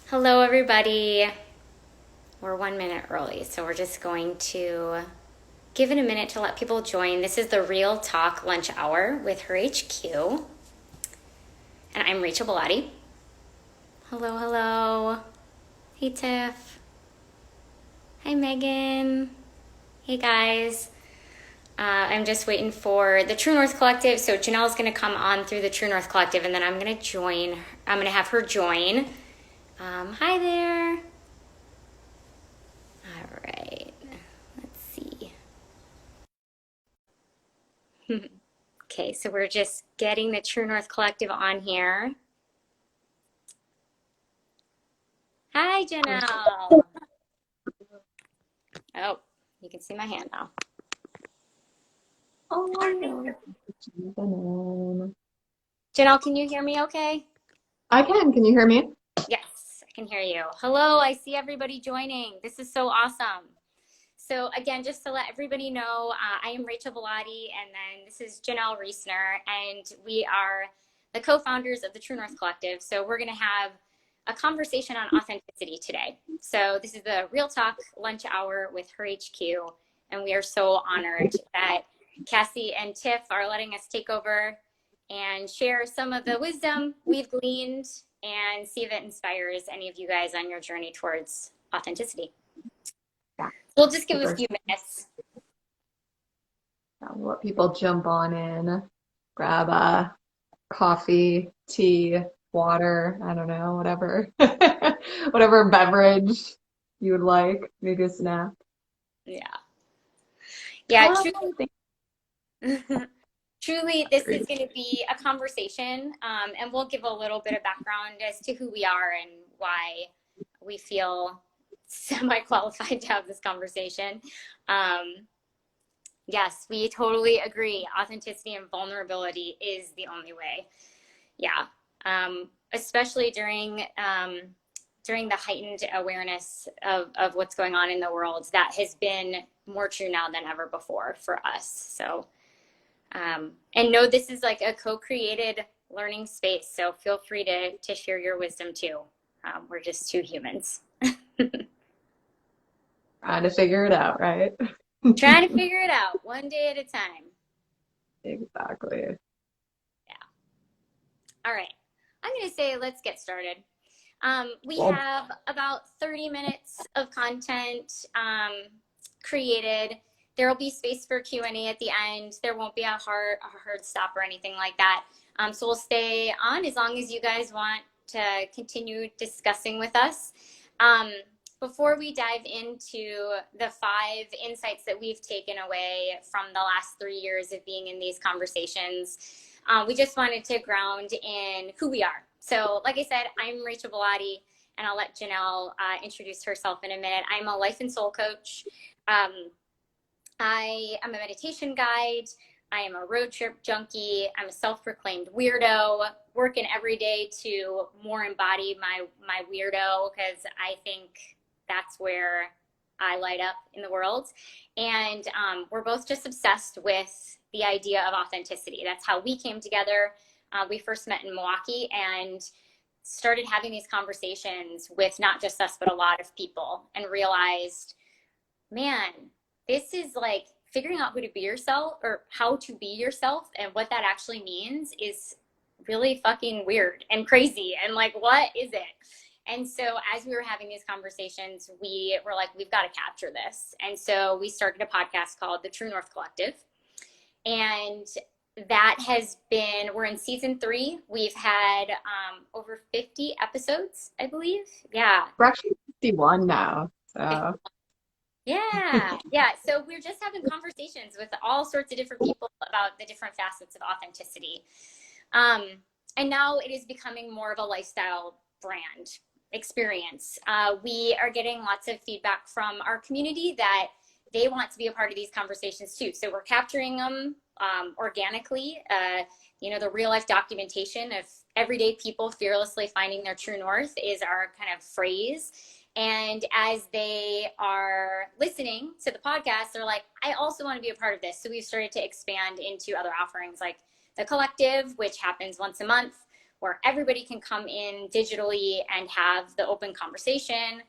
Hello, everybody. We're 1 minute early, so we're just going to give it a minute to let people join. This is the Real Talk Lunch Hour with Her.HQ, and I'm Rachel Bellotti. Hello, hello. Hey, Tiff. Hi, Megan. Hey, guys. I'm just waiting for the True North Collective. So Janelle's going to come on through the True North Collective, and then I'm going to join. I'm going to have her join. Hi there. All right. Let's see. Okay, so we're just getting the True North Collective on here. Hi, Janelle. Oh, you can see my hand now. Oh, Janelle, can you hear me okay? I can. Can you hear me? Yes, I can hear you. Hello, I see everybody joining. This is so awesome. So again, just to let everybody know, I am Rachel Bellotti, and then this is Janelle Reesner, and we are the co-founders of the True North Collective. So we're going to have a conversation on authenticity today. So this is the Real Talk Lunch Hour with Her.HQ, and we are so honored that Cassie and Tiff are letting us take over and share some of the wisdom we've gleaned and see if it inspires any of you guys on your journey towards authenticity. Yeah, We'll just give a super. few minutes. We'll let people jump on in, grab a coffee, tea, water, I don't know, whatever. Whatever beverage you would like, maybe a snack. Yeah. Yeah, Oh, truly, thank truly, this is you. going to be a conversation, and we'll give a little bit of background as to who we are and why we feel semi-qualified to have this conversation. Um, yes, we totally agree. Authenticity and vulnerability is the only way. Yeah. Especially during the heightened awareness of what's going on in the world, that has been more true now than ever before for us. So, and know this is like a co-created learning space. So feel free to share your wisdom too. We're just two humans Trying to figure it out, right? trying to figure it out one day at a time. Exactly. Yeah. All right. I'm going to say let's get started. We Well, have about 30 minutes of content created. There will be space for Q&A at the end. There won't be a hard stop or anything like that. So we'll stay on as long as you guys want to continue discussing with us. Um, Before we dive into the 5 insights that we've taken away from the last 3 years of being in these conversations, we just wanted to ground in who we are. So, like I said, I'm Rachel Bellotti, and I'll let Janelle introduce herself in a minute. I'm a life and soul coach. Um, I am a meditation guide. I am a road trip junkie. I'm a self-proclaimed weirdo, working every day to more embody my weirdo, because I think that's where I light up in the world. And we're both just obsessed with the idea of authenticity. That's how we came together. We first met in Milwaukee and started having these conversations with not just us, but a lot of people, and realized, man, this is like figuring out who to be yourself or how to be yourself and what that actually means is really fucking weird and crazy. And like, what is it? And so as we were having these conversations, we were like, we've got to capture this. And so we started a podcast called The True North Collective. And that has been, we're in season 3. We've had over 50 episodes, I believe. Yeah. we're actually 51 now, so Yeah, yeah. So we're just having conversations with all sorts of different people about the different facets of authenticity. Um, and now it is becoming more of a lifestyle brand experience. We are getting lots of feedback from our community that they want to be a part of these conversations too. So we're capturing them organically. The real life documentation of everyday people fearlessly finding their true north is our kind of phrase. And as they are listening to the podcast, they're like, I also want to be a part of this. So we've started to expand into other offerings like the collective, which happens once a month. where everybody can come in digitally and have the open conversation.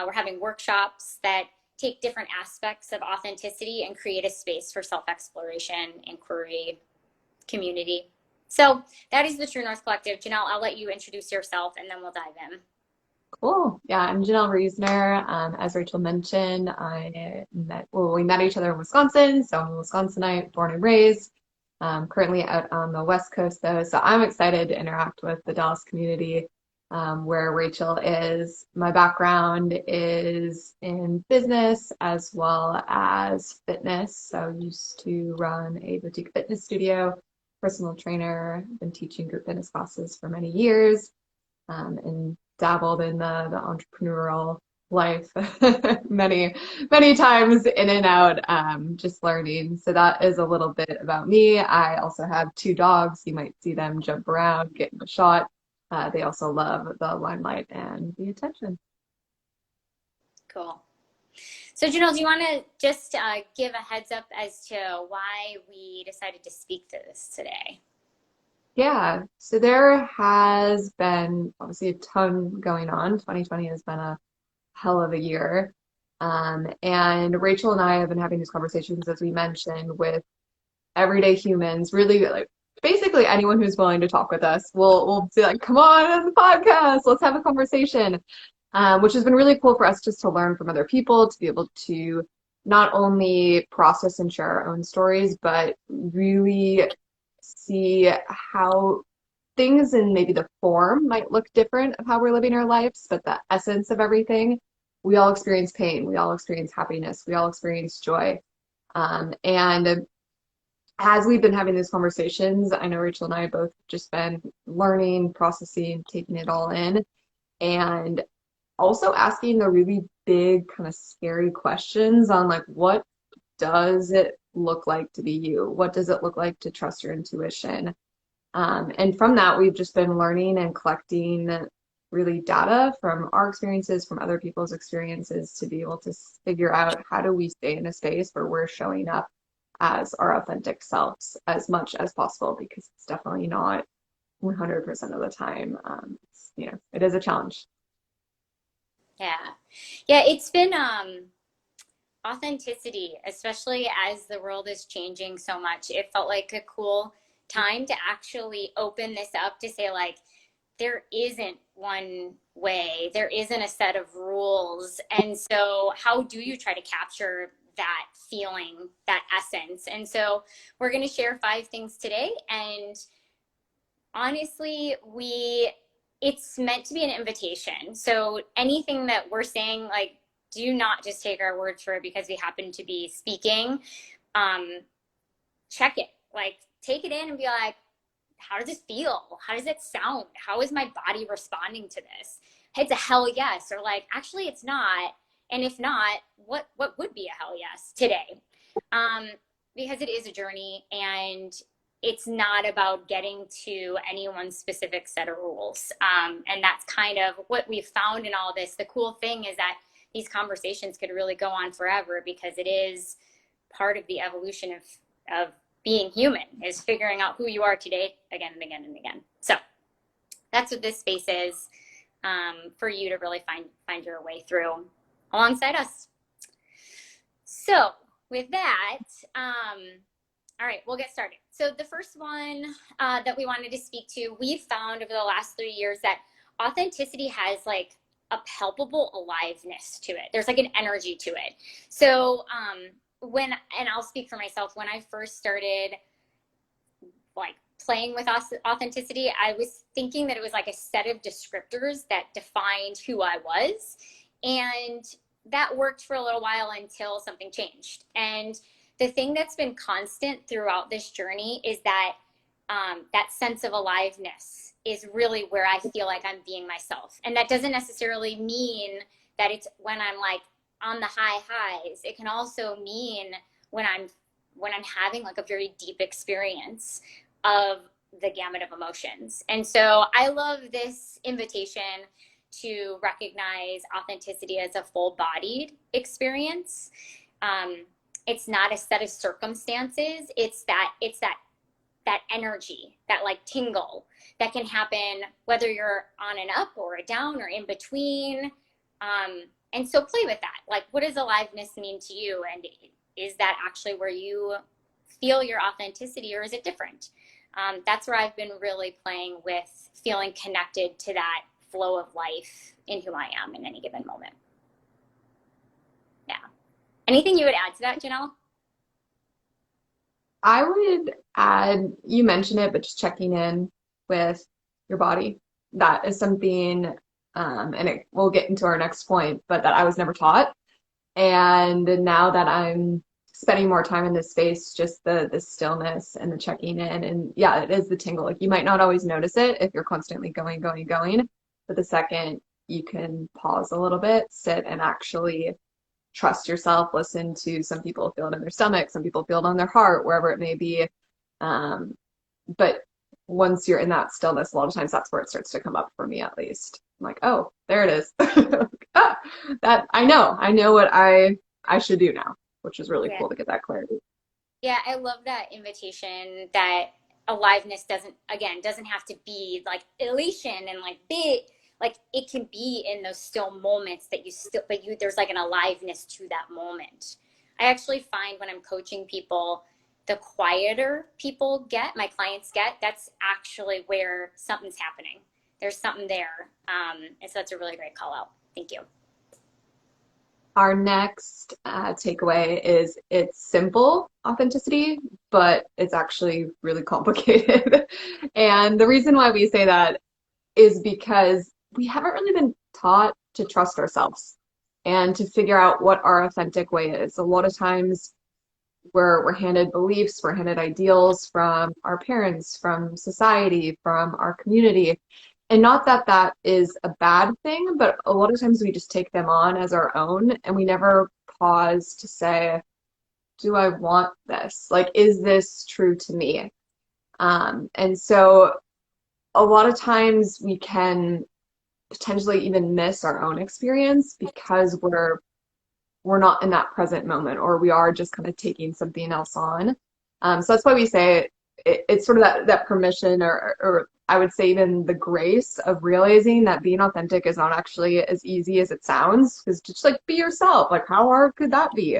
We're having workshops that take different aspects of authenticity and create a space for self-exploration, inquiry, community. So that is the True North Collective. Janelle, I'll let you introduce yourself and then we'll dive in. Cool. Yeah, I'm Janelle Reesner. As Rachel mentioned, we met each other in Wisconsin, so I'm a Wisconsinite, born and raised. Currently out on the West Coast though, so I'm excited to interact with the Dallas community, where Rachel is. My background is in business as well as fitness. So I used to run a boutique fitness studio, personal trainer, been teaching group fitness classes for many years, and dabbled in the entrepreneurial life many times in and out, just learning. So that is a little bit about me. I also have two dogs. You might see them jump around, getting a shot. They also love the limelight and the attention. Cool. So Janelle, do you want to just give a heads up as to why we decided to speak to this today? Yeah, so there has been obviously a ton going on. 2020 has been a hell of a year. And Rachel and I have been having these conversations, as we mentioned, with everyday humans, really like basically anyone who's willing to talk with us. We'll be like, come on the podcast, let's have a conversation. Which has been really cool for us just to learn from other people, to be able to not only process and share our own stories, but really see how things in maybe the form might look different of how we're living our lives, but the essence of everything, we all experience pain, we all experience happiness, we all experience joy. And as we've been having these conversations, I know Rachel and I both just been learning, processing, taking it all in, and also asking the really big, kind of scary questions on like, what does it look like to be you? What does it look like to trust your intuition? And from that, we've just been learning and collecting really data from our experiences, from other people's experiences, to be able to figure out how do we stay in a space where we're showing up as our authentic selves as much as possible, because it's definitely not 100% of the time. It is a challenge. Yeah. Yeah, it's been authenticity, especially as the world is changing so much. It felt like a cool time to actually open this up to say, like, there isn't one way, there isn't a set of rules. And so, how do you try to capture that feeling, that essence? And so, we're going to share 5 things today. And honestly, it's meant to be an invitation. So, anything that we're saying, like, do not just take our word for it because we happen to be speaking. Um, Check it, like, take it in and be like, how does it feel? How does it sound? How is my body responding to this? It's a hell yes, or like, actually, it's not. And if not, what would be a hell yes today? Um, because it is a journey, and it's not about getting to any one specific set of rules. And that's kind of what we've found in all this. The cool thing is that these conversations could really go on forever, because it is part of the evolution of being human, is figuring out who you are today again and again and again. So that's what this space is, for you to really find your way through alongside us. So with that, all right, we'll get started. So the first one that we wanted to speak to, we've found over the last 3 years that authenticity has like a palpable aliveness to it. There's like an energy to it. So and I'll speak for myself, when I first started like playing with authenticity, I was thinking that it was like a set of descriptors that defined who I was. And that worked for a little while until something changed. And the thing that's been constant throughout this journey is that that sense of aliveness is really where I feel like I'm being myself. And that doesn't necessarily mean that it's when I'm like on the high highs. It can also mean when I'm having like a very deep experience of the gamut of emotions. And so I love this invitation to recognize authenticity as a full-bodied experience. It's not a set of circumstances. It's that that energy, that like tingle that can happen whether you're on an up or a down or in between. And so play with that. Like, what does aliveness mean to you? And is that actually where you feel your authenticity, or is it different? That's where I've been really playing with feeling connected to that flow of life in who I am in any given moment. Yeah. Anything you would add to that, Janelle? I would add, you mentioned it, but just checking in with your body. That is something, and we'll get into our next point, but that I was never taught. And now that I'm spending more time in this space, just the stillness and the checking in, and yeah, it is the tingle. Like you might not always notice it if you're constantly going, going, going, but the second you can pause a little bit, sit and actually trust yourself, listen to some people feel it in their stomach, some people feel it on their heart, wherever it may be. Um, but once you're in that stillness, a lot of times that's where it starts to come up for me at least. I'm like, oh, there it is. Ah, that I know what I should do now, which is really Yeah. cool to get that clarity. Yeah, I love that invitation that aliveness doesn't have to be like elation and like big, like it can be in those still moments that you still, but you, there's like an aliveness to that moment. I actually find when I'm coaching people, the quieter people get, my clients get, that's actually where something's happening. There's something there. And so that's a really great call out. Thank you. Our next takeaway is it's simple authenticity, but it's actually really complicated. And the reason why we say that is because we haven't really been taught to trust ourselves and to figure out what our authentic way is. A lot of times we're handed beliefs, we're handed ideals from our parents, from society, from our community. And not that that is a bad thing, but a lot of times we just take them on as our own and we never pause to say, do I want this? Like, is this true to me? And so a lot of times we can potentially even miss our own experience because we're not in that present moment, or we are just kind of taking something else on. So that's why we say it's sort of that permission, or I would say even the grace of realizing that being authentic is not actually as easy as it sounds, because just like be yourself, like how hard could that be?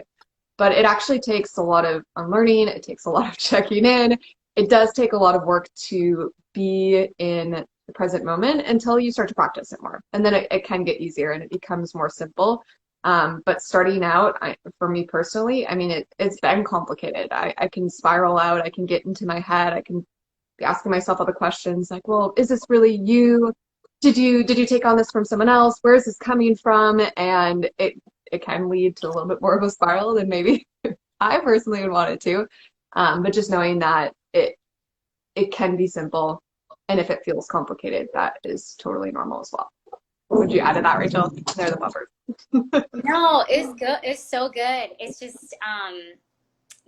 But it actually takes a lot of unlearning. It takes a lot of checking in. It does take a lot of work to be in the present moment until you start to practice it more. And then it can get easier and it becomes more simple. But starting out, for me personally, I mean, it's been complicated. I can spiral out. I can get into my head. I can be asking myself other questions like, well, is this really you? Did you take on this from someone else? Where is this coming from? And it can lead to a little bit more of a spiral than maybe I personally would want it to. But just knowing that it can be simple, and if it feels complicated, that is totally normal as well. Would you add to that, Rachel? They're the buffers. No, it's good. It's so good. It's just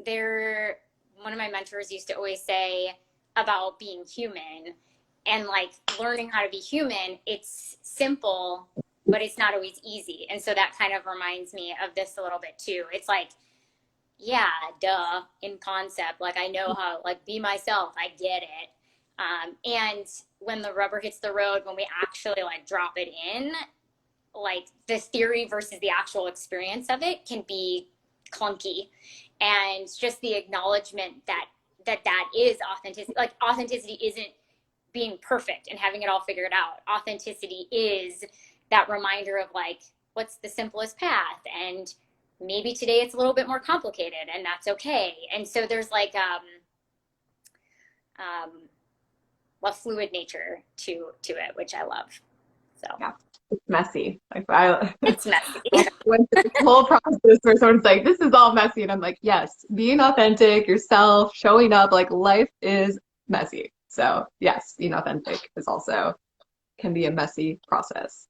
there. One of my mentors used to always say about being human and like learning how to be human. It's simple, but it's not always easy. And so that kind of reminds me of this a little bit too. It's like, yeah, duh, in concept, like I know how, like be myself. I get it. And when the rubber hits the road, when we actually like drop it in, like the theory versus the actual experience of it can be clunky, and just the acknowledgement that is authenticity. Like authenticity isn't being perfect and having it all figured out. Authenticity is that reminder of like what's the simplest path, and maybe today it's a little bit more complicated and that's okay. And so there's like um a fluid nature to it, which I love. So Yeah, it's messy. Like I it's messy. I went through this whole process where someone's like, "This is all messy," and I'm like, "Yes, being authentic, yourself, showing up, like life is messy." So yes, being authentic is also can be a messy process.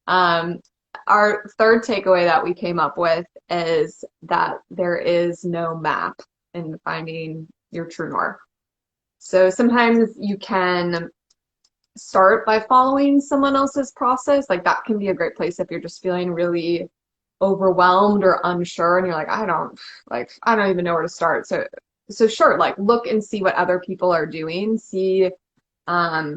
Um, our third takeaway that we came up with is that there is no map in finding your true north. So sometimes you can start by following someone else's process. Like that can be a great place if you're just feeling really overwhelmed or unsure and you're like, I don't even know where to start. So so sure, like look and see what other people are doing. See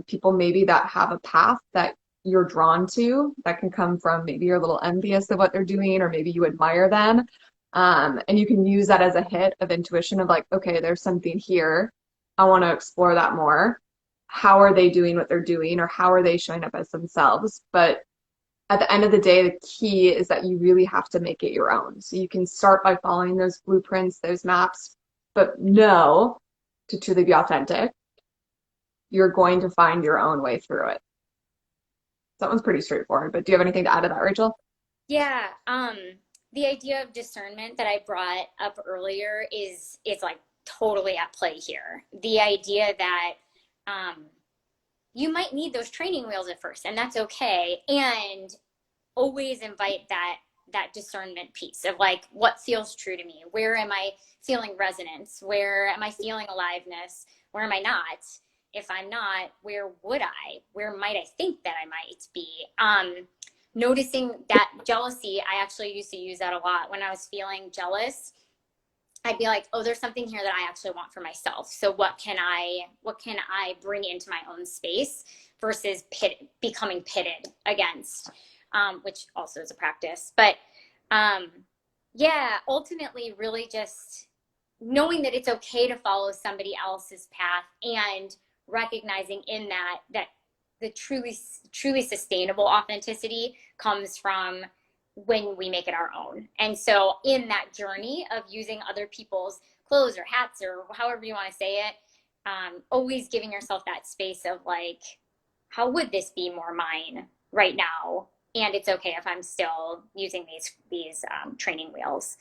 people maybe that have a path that you're drawn to that can come from maybe you're a little envious of what they're doing or maybe you admire them. And you can use that as a hit of intuition of like, okay, there's something here. I want to explore that more. How are they doing what they're doing or how are they showing up as themselves? But at the end of the day, the key is that you really have to make it your own. So you can start by following those blueprints, those maps, but know to truly be authentic, you're going to find your own way through it. That one's pretty straightforward, but do you have anything to add to that, Rachel? Yeah, the idea of discernment that I brought up earlier is like totally at play here. The idea that um, you might need those training wheels at first, and that's okay. And always invite that discernment piece of like what feels true to me. Where am I feeling resonance? Where am I feeling aliveness? Where am I not? If I'm not, where would I? Where might I think that I might be? Noticing that jealousy, I actually used to use that a lot when I was feeling jealous. I'd be like, oh, there's something here that I actually want for myself. So what can I bring into my own space versus becoming pitted against, which also is a practice. But um, yeah, ultimately, really just knowing that it's okay to follow somebody else's path and recognizing in that the truly sustainable authenticity comes from when we make it our own. And so in that journey of using other people's clothes or hats or however you want to say it, always giving yourself that space of like, how would this be more mine right now? And it's okay if I'm still using these training wheels.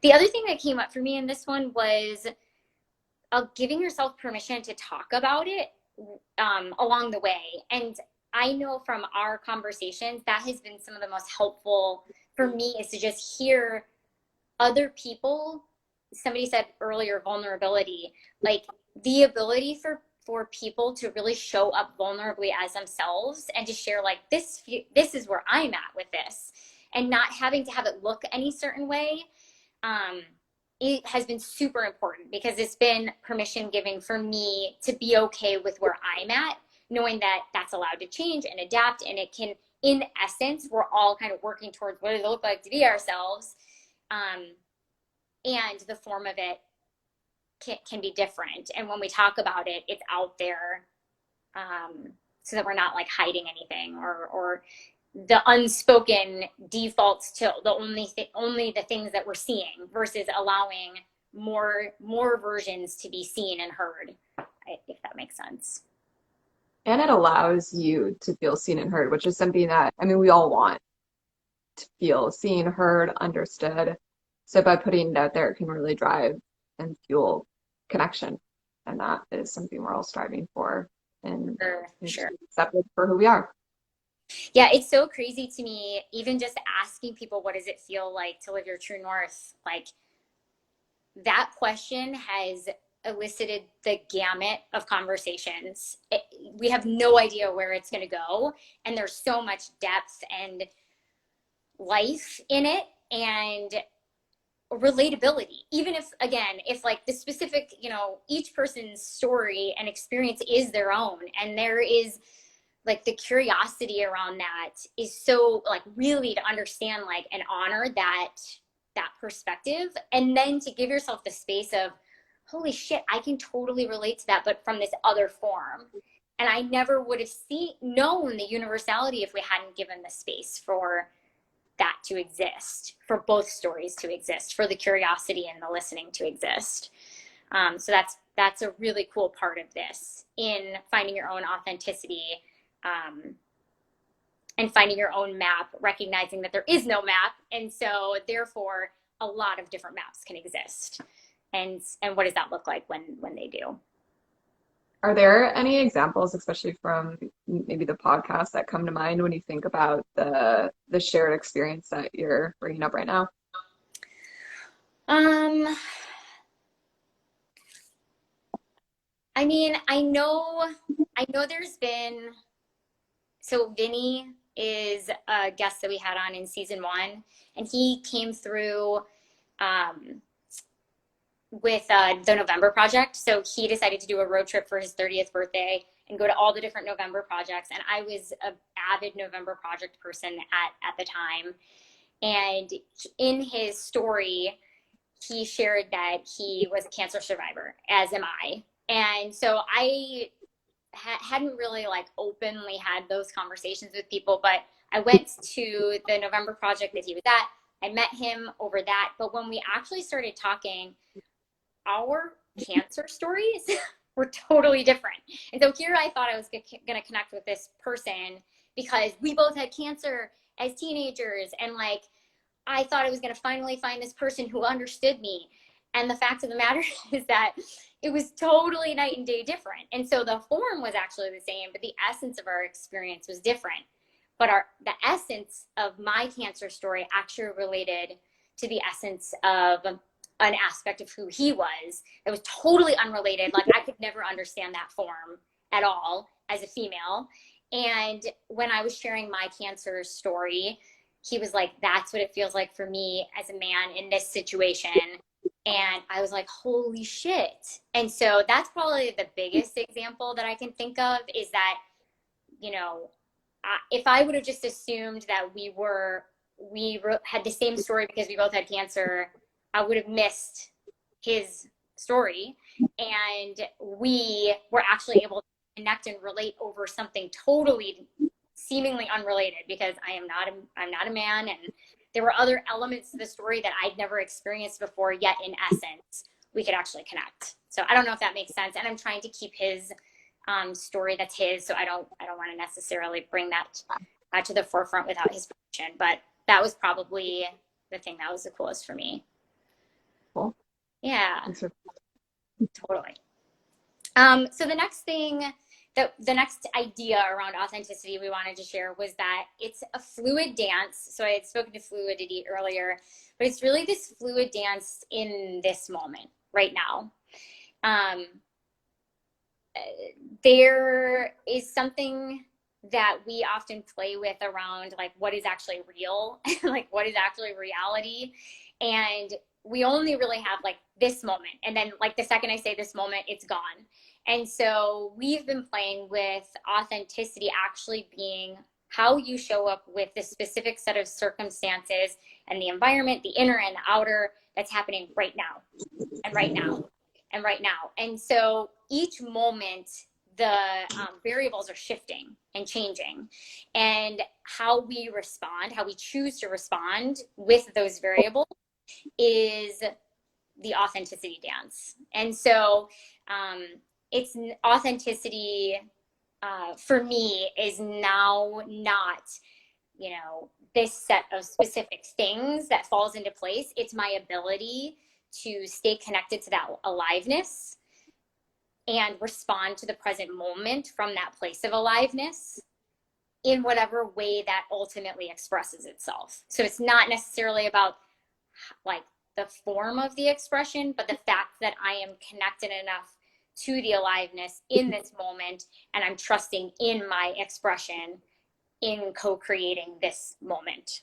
The other thing that came up for me in this one was giving yourself permission to talk about it along the way. And I know from our conversations that has been some of the most helpful for me is to just hear other people. Somebody said earlier vulnerability, like the ability for people to really show up vulnerably as themselves and to share like this is where I'm at with this, and not having to have it look any certain way. um, it has been super important because it's been permission giving for me to be okay with where I'm at, knowing that that's allowed to change and adapt. And it can, in essence, we're all kind of working towards what does it look like to be ourselves. Um, and the form of it can be different. And when we talk about it, it's out there, so that we're not like hiding anything or the unspoken defaults to the only the things that we're seeing versus allowing more versions to be seen and heard, if that makes sense. And it allows you to feel seen and heard, which is something that, I mean, we all want to feel seen, heard, understood. So by putting it out there, it can really drive and fuel connection. And that is something we're all striving for and For just sure. be accepted for who we are. Yeah, it's so crazy to me, even just asking people, what does it feel like to live your true north? Like that question has elicited the gamut of conversations. We have no idea where it's going to go. And there's so much depth and life in it and relatability. Even if, again, if like the specific, each person's story and experience is their own, and there is like the curiosity around that is so like really to understand like and honor that perspective, and then to give yourself the space of holy shit, I can totally relate to that but from this other form. And I never would have known the universality if we hadn't given the space for that to exist, for both stories to exist, for the curiosity and the listening to exist. So that's a really cool part of this in finding your own authenticity, um, and finding your own map, recognizing that there is no map, and so therefore a lot of different maps can exist. And what does that look like when they do? Are there any examples, especially from maybe the podcast, that come to mind when you think about the shared experience that you're bringing up right now? Um, I mean, I know there's been so Vinny is a guest that we had on in season 1, and he came through um, the November Project. So he decided to do a road trip for his 30th birthday and go to all the different November projects. And I was an avid November Project person at the time. And in his story, he shared that he was a cancer survivor, as am I. And so I hadn't really like openly had those conversations with people, but I went to the November Project that he was at. I met him over that. But when we actually started talking, our cancer stories were totally different. And so here I thought I was going to connect with this person because we both had cancer as teenagers. And like, I thought I was going to finally find this person who understood me. And the fact of the matter is that it was totally night and day different. And so the form was actually the same, but the essence of our experience was different. But the essence of my cancer story actually related to the essence of an aspect of who he was that was totally unrelated. Like I could never understand that form at all as a female. And when I was sharing my cancer story, he was like, that's what it feels like for me as a man in this situation. And I was like, holy shit. And so that's probably the biggest example that I can think of is that, you know, if I would have just assumed that had the same story because we both had cancer, I would have missed his story. And we were actually able to connect and relate over something totally seemingly unrelated because I'm not a man, and there were other elements to the story that I'd never experienced before, yet in essence we could actually connect. So I don't know if that makes sense, and I'm trying to keep his story that's his, so I don't want to necessarily bring that to the forefront without his permission, but that was probably the thing that was the coolest for me. Cool. Yeah, Thanks for totally. So the next idea around authenticity we wanted to share was that it's a fluid dance. So I had spoken to fluidity earlier, but it's really this fluid dance in this moment right now. There is something that we often play with around like what is actually real, like what is actually reality. And we only really have like this moment. And then like the second I say this moment, it's gone. And so we've been playing with authenticity actually being how you show up with the specific set of circumstances and the environment, the inner and the outer, that's happening right now and right now and right now. And so each moment, the variables are shifting and changing. And how we respond, how we choose to respond with those variables is the authenticity dance. And so it's authenticity for me is now not, you know, this set of specific things that falls into place. It's my ability to stay connected to that aliveness and respond to the present moment from that place of aliveness in whatever way that ultimately expresses itself. So it's not necessarily about like the form of the expression, but the fact that I am connected enough to the aliveness in this moment, and I'm trusting in my expression in co-creating this moment.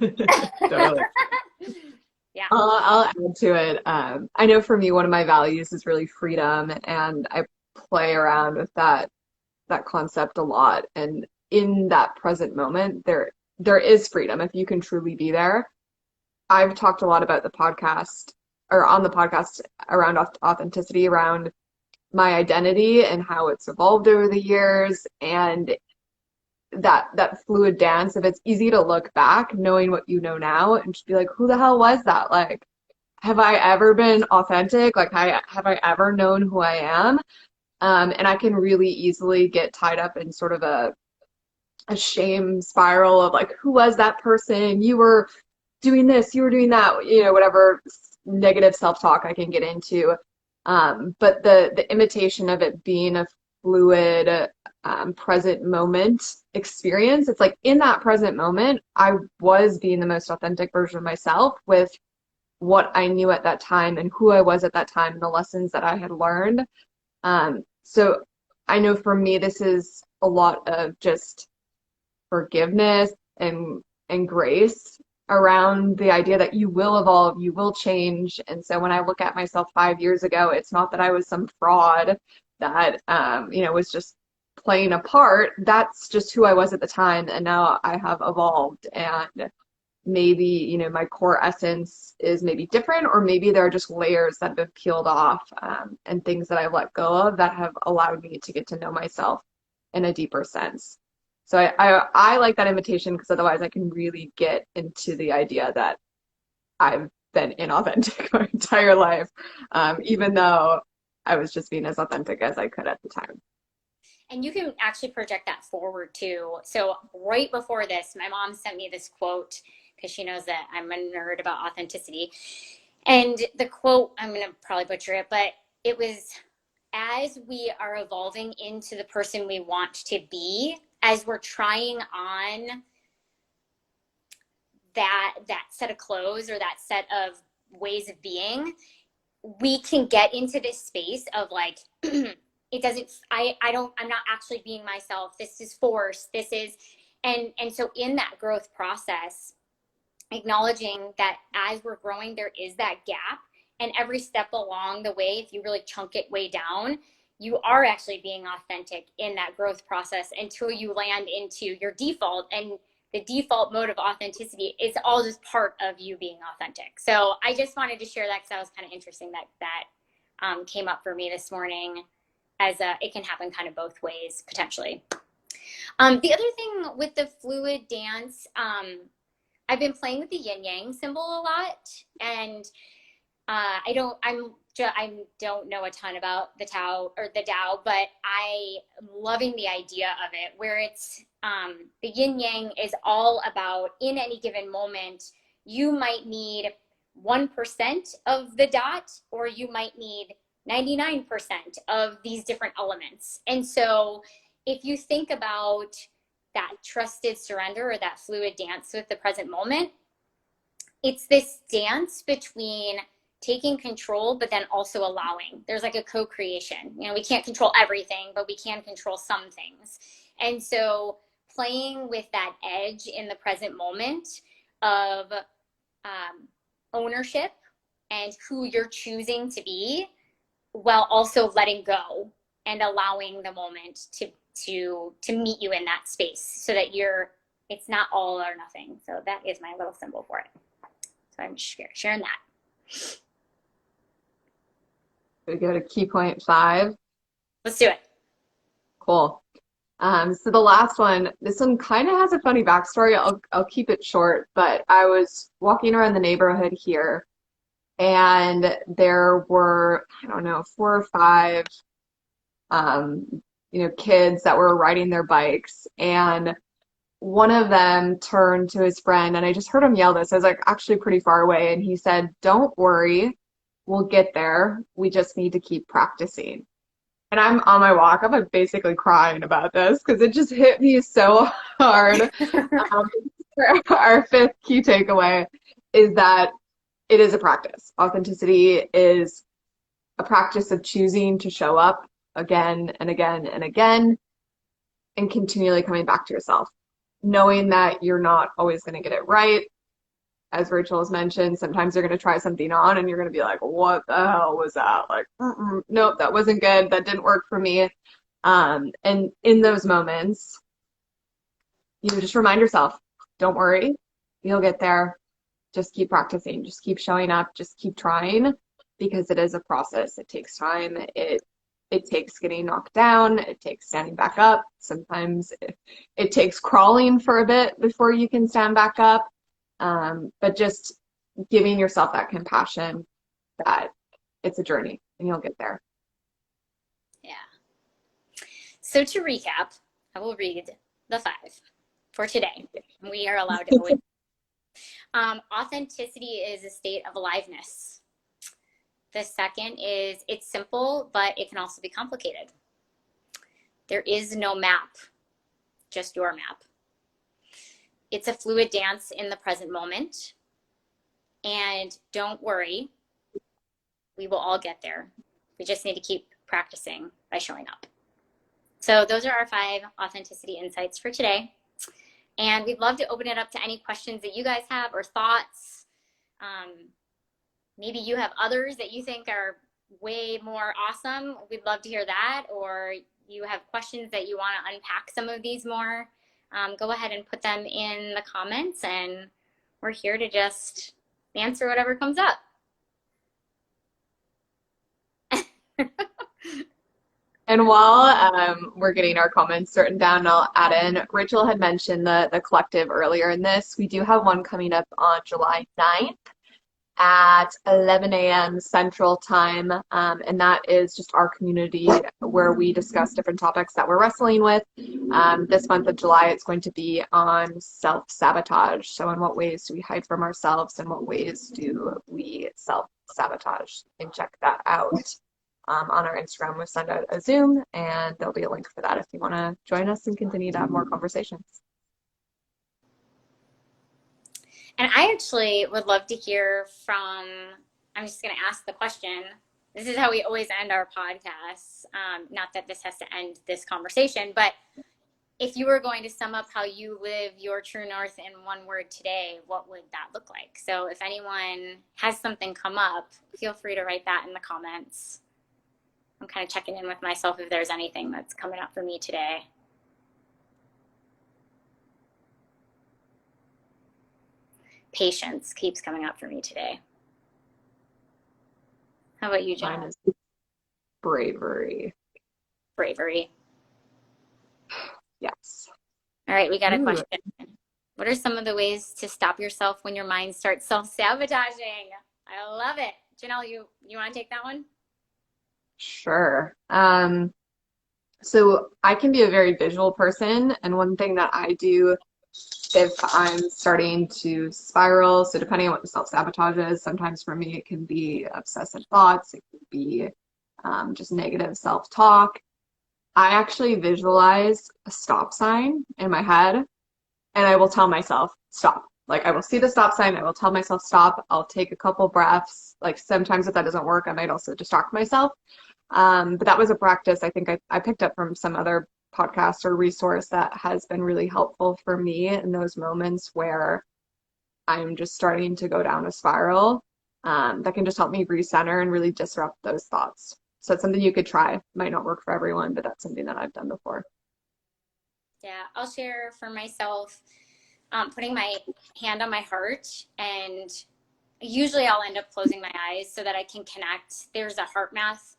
totally. Yeah. I'll add to it. I know for me, one of my values is really freedom, and I play around with that concept a lot. And in that present moment, there is freedom if you can truly be there. I've talked a lot about the podcast or on the podcast around authenticity, around my identity and how it's evolved over the years, and that fluid dance. If it's easy to look back, knowing what you know now, and just be like, who the hell was that? Like, have I ever been authentic? Like, have I ever known who I am? And I can really easily get tied up in sort of a shame spiral of like, who was that person? You were doing this, you were doing that, whatever negative self-talk I can get into. But the imitation of it being a fluid, present moment experience, it's like in that present moment, I was being the most authentic version of myself with what I knew at that time and who I was at that time and the lessons that I had learned. So I know for me, this is a lot of just forgiveness and grace around the idea that you will evolve, you will change. And so when I look at myself 5 years ago, it's not that I was some fraud that, was just playing a part. That's just who I was at the time. And now I have evolved, and maybe, my core essence is maybe different, or maybe there are just layers that have been peeled off, and things that I've let go of that have allowed me to get to know myself in a deeper sense. So I like that invitation, because otherwise I can really get into the idea that I've been inauthentic my entire life, even though I was just being as authentic as I could at the time. And you can actually project that forward too. So right before this, my mom sent me this quote because she knows that I'm a nerd about authenticity. And the quote, I'm going to probably butcher it, but it was, as we are evolving into the person we want to be, as we're trying on that set of clothes or that set of ways of being, we can get into this space of like, it doesn't, I don't, I'm not actually being myself. This is forced. This is, and so in that growth process, acknowledging that as we're growing, there is that gap. And every step along the way, if you really chunk it way down, you are actually being authentic in that growth process until you land into your default. And the default mode of authenticity is all just part of you being authentic. So I just wanted to share that because that was kind of interesting that came up for me this morning, as it can happen kind of both ways potentially. The other thing with the fluid dance, I've been playing with the yin yang symbol a lot, and I don't know a ton about the Tao or the Tao, but I'm loving the idea of it, where it's the yin yang is all about, in any given moment, you might need 1% of the dot, or you might need 99% of these different elements. And so if you think about that trusted surrender or that fluid dance with the present moment, it's this dance between taking control, but then also allowing. There's like a co-creation. We can't control everything, but we can control some things. And so playing with that edge in the present moment of ownership and who you're choosing to be, while also letting go and allowing the moment to meet you in that space, so that it's not all or nothing. So that is my little symbol for it. So I'm sharing that. We go to key point 5. Let's do it. Cool. So the last one, this one kind of has a funny backstory. I'll keep it short, but I was walking around the neighborhood here, and there were, I don't know, 4 or 5 kids that were riding their bikes, and one of them turned to his friend, and I just heard him yell this. I was like actually pretty far away, and he said, "Don't worry, we'll get there. We just need to keep practicing." And I'm on my walk. I'm like basically crying about this because it just hit me so hard. Um, our 5th key takeaway is that it is a practice. Authenticity is a practice of choosing to show up again and again and again, and continually coming back to yourself, knowing that you're not always going to get it right. As Rachel has mentioned, sometimes you're going to try something on and you're going to be like, what the hell was that? Like, nope, that wasn't good. That didn't work for me. And in those moments, just remind yourself, don't worry, you'll get there. Just keep practicing, just keep showing up, just keep trying, because it is a process. It takes time. It takes getting knocked down. It takes standing back up. Sometimes it takes crawling for a bit before you can stand back up. But just giving yourself that compassion that it's a journey and you'll get there. Yeah. So to recap, I will read the 5 for today. We are allowed to go in. Authenticity is a state of aliveness. The second is, it's simple, but it can also be complicated. There is no map, just your map. It's a fluid dance in the present moment. And don't worry, we will all get there. We just need to keep practicing by showing up. So those are our 5 authenticity insights for today. And we'd love to open it up to any questions that you guys have or thoughts. Um, Maybe you have others that you think are way more awesome. We'd love to hear that. Or you have questions that you want to unpack some of these more. Go ahead and put them in the comments, and we're here to just answer whatever comes up. And while we're getting our comments written down, I'll add in, Rachel had mentioned the collective earlier in this. We do have one coming up on July 9th at 11 a.m. Central Time. And that is just our community where we discuss different topics that we're wrestling with. This month of July, it's going to be on self-sabotage. So in what ways do we hide from ourselves, and what ways do we self-sabotage? You can check that out on our Instagram. We'll send out a Zoom, and there'll be a link for that if you want to join us and continue to have more conversations. And I actually would love to hear from, I'm just going to ask the question. This is how we always end our podcasts. Not that this has to end this conversation, but if you were going to sum up how you live your true north in one word today, what would that look like? So if anyone has something come up, feel free to write that in the comments. I'm kind of checking in with myself if there's anything that's coming up for me today. Patience keeps coming up for me today. How about you, Jen? Mine is bravery. Bravery. Yes. All right, we got a Ooh. question. What are some of the ways to stop yourself when your mind starts self-sabotaging? I love it. Janelle, you want to take that one? Sure. So I can be a very visual person, and one thing that I do if I'm starting to spiral, so depending on what the self-sabotage is, sometimes for me it can be obsessive thoughts, it can be just negative self-talk. I actually visualize a stop sign in my head, and I will tell myself, stop. Like I will see the stop sign, I will tell myself stop, I'll take a couple breaths. Like sometimes if that doesn't work, I might also distract myself. But that was a practice I think I picked up from some other podcast or resource that has been really helpful for me in those moments where I'm just starting to go down a spiral. That can just help me recenter and really disrupt those thoughts. So it's something you could try. Might not work for everyone, but that's something that I've done before. Yeah, I'll share for myself, putting my hand on my heart, and usually I'll end up closing my eyes so that I can connect. There's a heart math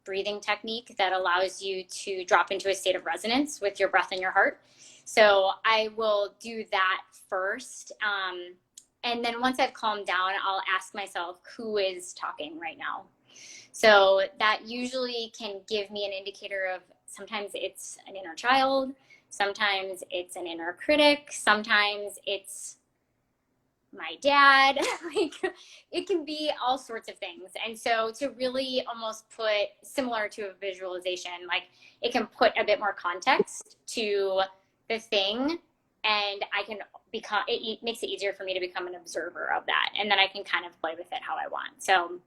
breathing technique that allows you to drop into a state of resonance with your breath and your heart. So I will do that first. And then once I've calmed down, I'll ask myself, who is talking right now? So that usually can give me an indicator of, sometimes it's an inner child, sometimes it's an inner critic, sometimes it's my dad. Like it can be all sorts of things. And so to really almost put, similar to a visualization, like it can put a bit more context to the thing, and I can become, it makes it easier for me to become an observer of that, and then I can kind of play with it how I want. So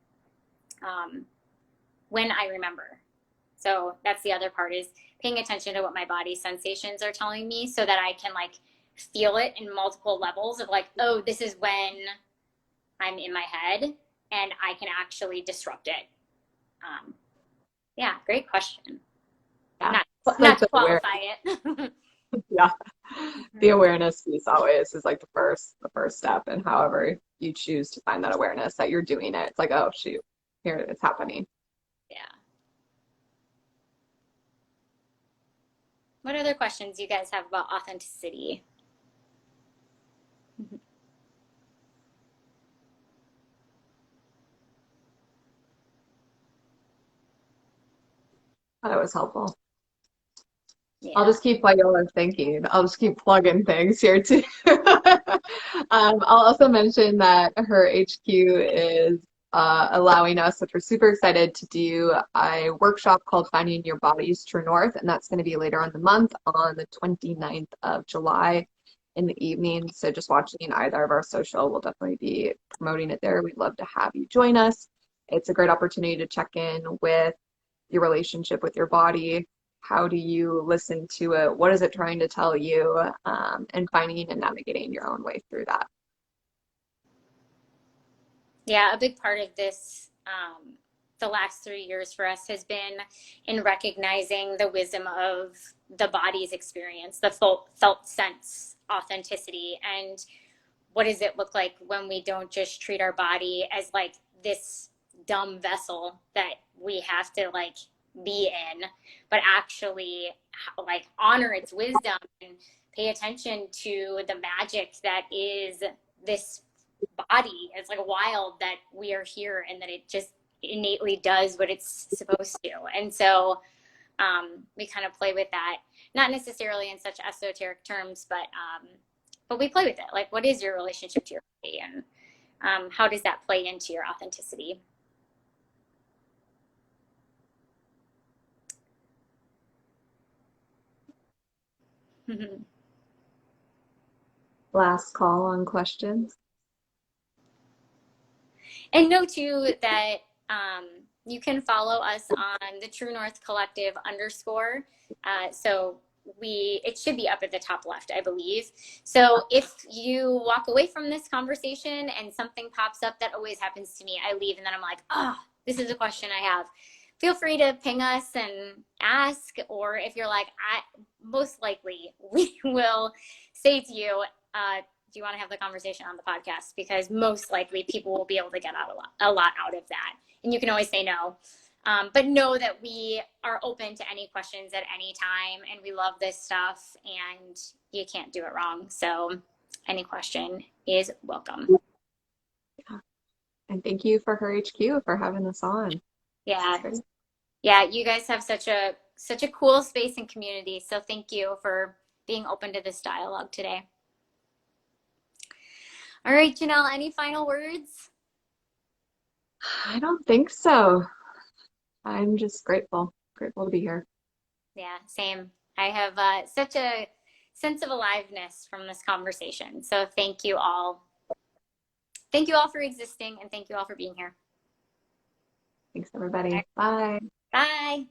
when I remember, so that's the other part, is paying attention to what my body sensations are telling me, so that I can like feel it in multiple levels of like, oh, this is when I'm in my head, and I can actually disrupt it. Yeah, great question. Yeah. Not to qualify it. Yeah. The awareness piece always is like the first step, and however you choose to find that awareness that you're doing it, it's like, oh shoot, here it's happening. Yeah. What other questions you guys have about authenticity? That was helpful. Yeah. I'll just keep while y'all are thinking. I'll just keep plugging things here too. I'll also mention that Her.HQ is allowing us, which we're super excited to do, a workshop called Finding Your Body's True North, and that's going to be later on the month on the 29th of July in the evening. So just watching either of our social, we'll definitely be promoting it there. We'd love to have you join us. It's a great opportunity to check in with your relationship with your body, How do you listen to it? What is it trying to tell you? And finding and navigating your own way through that. Yeah, a big part of this, the last 3 years for us has been in recognizing the wisdom of the body's experience, the felt sense authenticity, and what does it look like when we don't just treat our body as like this dumb vessel that we have to like be in, but actually like honor its wisdom and pay attention to the magic that is this body. It's like wild that we are here and that it just innately does what it's supposed to. And so we kind of play with that, not necessarily in such esoteric terms, but we play with it. Like, what is your relationship to your body, and how does that play into your authenticity? Last call on questions. And know too that you can follow us on the True North Collective _ so it should be up at the top left, I believe. So if you walk away from this conversation and something pops up, that always happens to me. I leave and then I'm like, oh, this is a question I have. Feel free to ping us and ask, or if you're like, most likely we will say to you, do you want to have the conversation on the podcast? Because most likely people will be able to get out a lot out of that. And you can always say no. But know that we are open to any questions at any time, and we love this stuff, and you can't do it wrong. So any question is welcome. Yeah. And thank you for Her.HQ for having us on. Yeah. Yeah, you guys have such a cool space and community. So thank you for being open to this dialogue today. All right, Janelle, any final words? I don't think so. I'm just grateful to be here. Yeah, same. I have such a sense of aliveness from this conversation. So thank you all. Thank you all for existing, and thank you all for being here. Thanks, everybody. Bye. Bye.